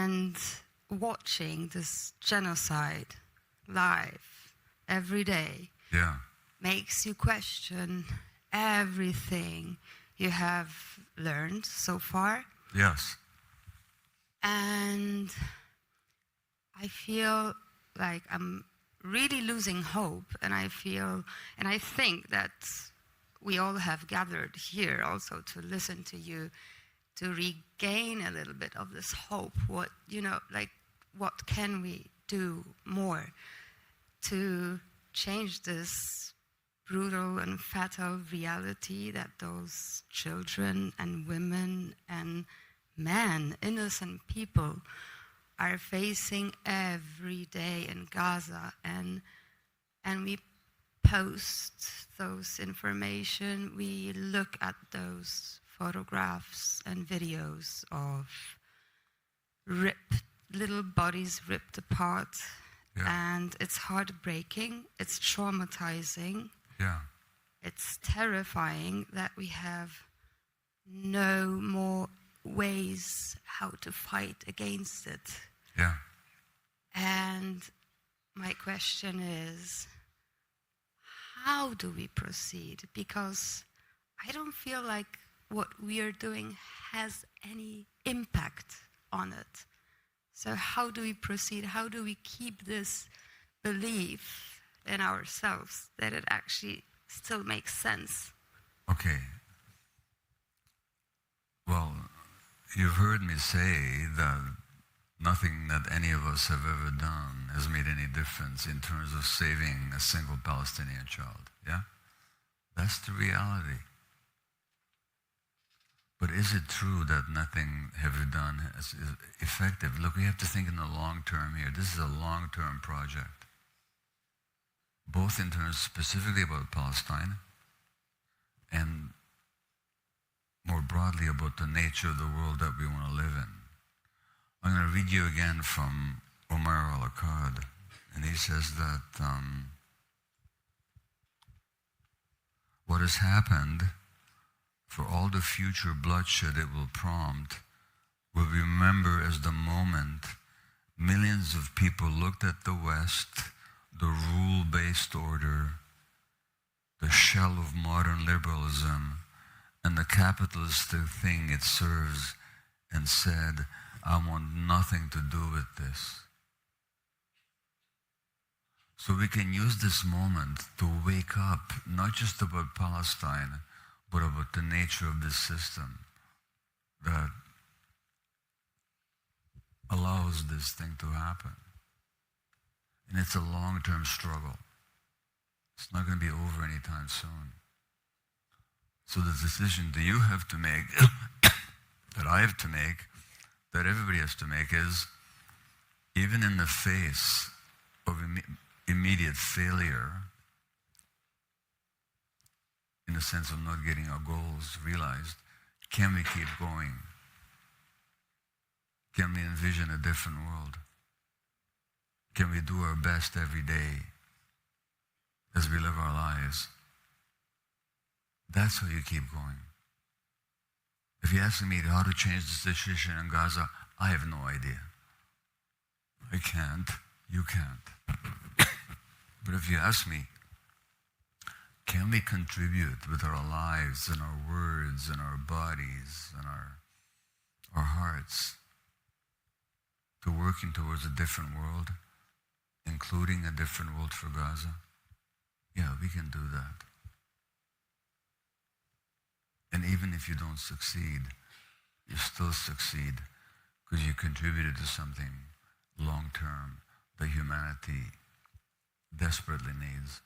And watching this genocide live every day makes you question everything you have learned so far. Yes. And I feel like I'm really losing hope, and I think that we all have gathered here also to listen to you, to regain a little bit of this hope. What can we do more to change this brutal and fatal reality that those children and women and men, innocent people, are facing every day in Gaza, and we post those information, we look at those photographs and videos of little bodies ripped apart, and it's heartbreaking, it's traumatizing, it's terrifying that we have no more ways how to fight against it. And my question is, how do we proceed? Because I don't feel like what we are doing has any impact on it. So how do we proceed? How do we keep this belief in ourselves that it actually still makes sense? Okay. Well, you've heard me say that nothing that any of us have ever done has made any difference in terms of saving a single Palestinian child, yeah? That's the reality. But is it true that nothing have you done is effective? Look, we have to think in the long term here. This is a long-term project, both in terms specifically about Palestine and more broadly about the nature of the world that we want to live in. I'm going to read you again from Omar al-Akkad, and he says that what has happened, for all the future bloodshed it will prompt, will be remembered as the moment millions of people looked at the West, the rule-based order, the shell of modern liberalism, and the capitalistic thing it serves, and said, I want nothing to do with this. So we can use this moment to wake up, not just about Palestine, but about the nature of this system that allows this thing to happen. And it's a long-term struggle. It's not going to be over anytime soon. So the decision that you have to make, that I have to make, that everybody has to make is, even in the face of immediate failure, in the sense of not getting our goals realized, can we keep going? Can we envision a different world? Can we do our best every day as we live our lives? That's how you keep going. If you ask me how to change the situation in Gaza, I have no idea. I can't. You can't. But if you ask me, can we contribute with our lives and our words and our bodies and our hearts to working towards a different world, including a different world for Gaza? Yeah, we can do that. And even if you don't succeed, you still succeed because you contributed to something long-term that humanity desperately needs.